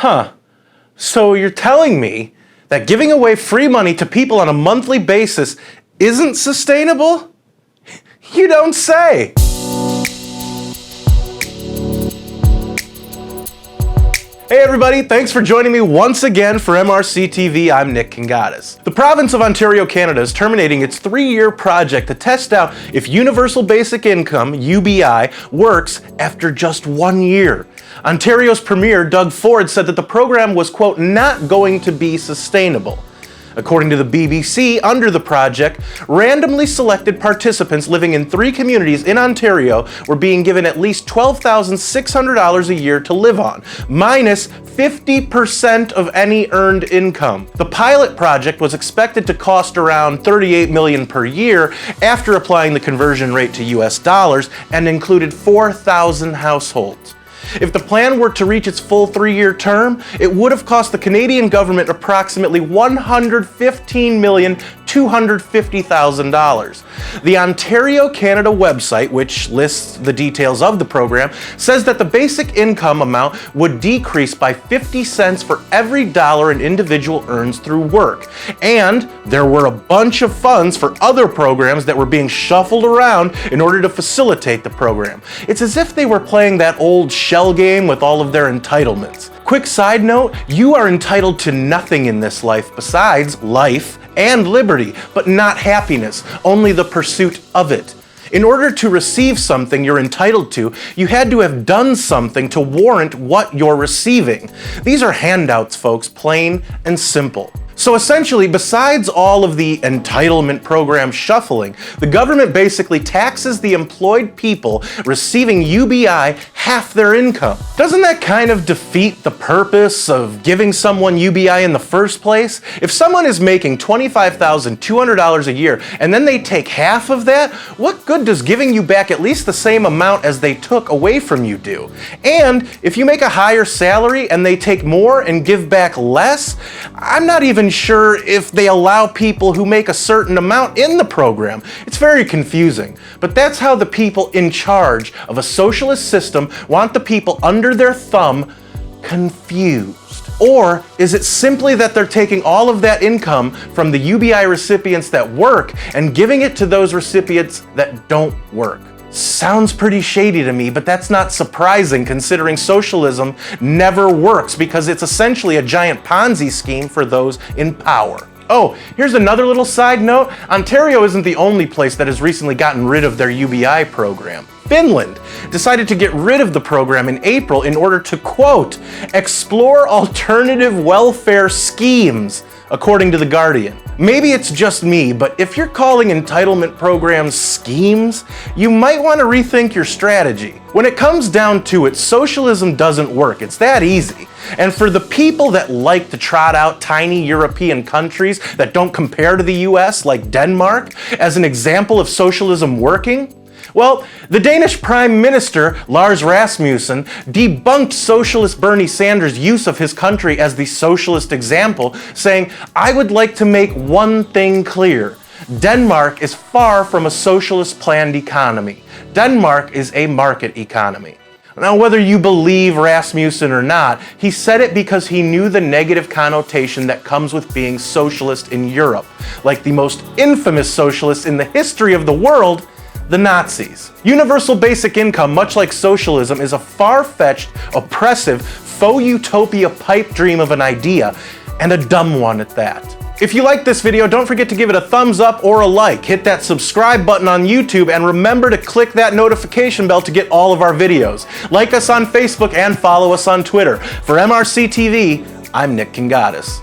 Huh. So you're telling me that giving away free money to people on a monthly basis isn't sustainable? You don't say. Hey everybody, thanks for joining me once again for MRC-TV. I'm Nick Kangadis. The province of Ontario, Canada is terminating its 3-year project to test out if Universal Basic Income, UBI, works after just 1 year. Ontario's Premier, Doug Ford, said that the program was, quote, not going to be sustainable. According to the BBC, under the project, randomly selected participants living in 3 communities in Ontario were being given at least $12,600 a year to live on, minus 50% of any earned income. The pilot project was expected to cost around $38 million per year after applying the conversion rate to US dollars and included 4,000 households. If the plan were to reach its full 3-year term, it would have cost the Canadian government approximately $115,250,000. The Ontario Canada website, which lists the details of the program, says that the basic income amount would decrease by 50 cents for every dollar an individual earns through work. And there were a bunch of funds for other programs that were being shuffled around in order to facilitate the program. It's as if they were playing that old shell game with all of their entitlements. Quick side note, you are entitled to nothing in this life besides life and liberty, but not happiness, only the pursuit of it. In order to receive something you're entitled to, you had to have done something to warrant what you're receiving. These are handouts, folks, plain and simple. So essentially, besides all of the entitlement program shuffling, the government basically taxes the employed people receiving UBI half their income. Doesn't that kind of defeat the purpose of giving someone UBI in the first place? If someone is making $25,200 a year and then they take half of that, what good does giving you back at least the same amount as they took away from you do? And if you make a higher salary and they take more and give back less, I'm not even sure if they allow people who make a certain amount in the program. It's very confusing. But that's how the people in charge of a socialist system want the people under their thumb confused. Or is it simply that they're taking all of that income from the UBI recipients that work and giving it to those recipients that don't work? Sounds pretty shady to me, but that's not surprising considering socialism never works because it's essentially a giant Ponzi scheme for those in power. Oh, here's another little side note. Ontario isn't the only place that has recently gotten rid of their UBI program. Finland decided to get rid of the program in April in order to, quote, explore alternative welfare schemes, according to The Guardian. Maybe it's just me, but if you're calling entitlement programs schemes, you might want to rethink your strategy. When it comes down to it, socialism doesn't work. It's that easy. And for the people that like to trot out tiny European countries that don't compare to the US, like Denmark, as an example of socialism working, well, the Danish Prime Minister, Lars Rasmussen, debunked socialist Bernie Sanders' use of his country as the socialist example, saying, I would like to make one thing clear. Denmark is far from a socialist planned economy. Denmark is a market economy. Now, whether you believe Rasmussen or not, he said it because he knew the negative connotation that comes with being socialist in Europe, like the most infamous socialists in the history of the world, the Nazis. Universal basic income, much like socialism, is a far-fetched, oppressive, faux utopia pipe dream of an idea, and a dumb one at that. If you like this video, don't forget to give it a thumbs up or a like. Hit that subscribe button on YouTube and remember to click that notification bell to get all of our videos. Like us on Facebook and follow us on Twitter. For MRC-TV, I'm Nick Kangadis.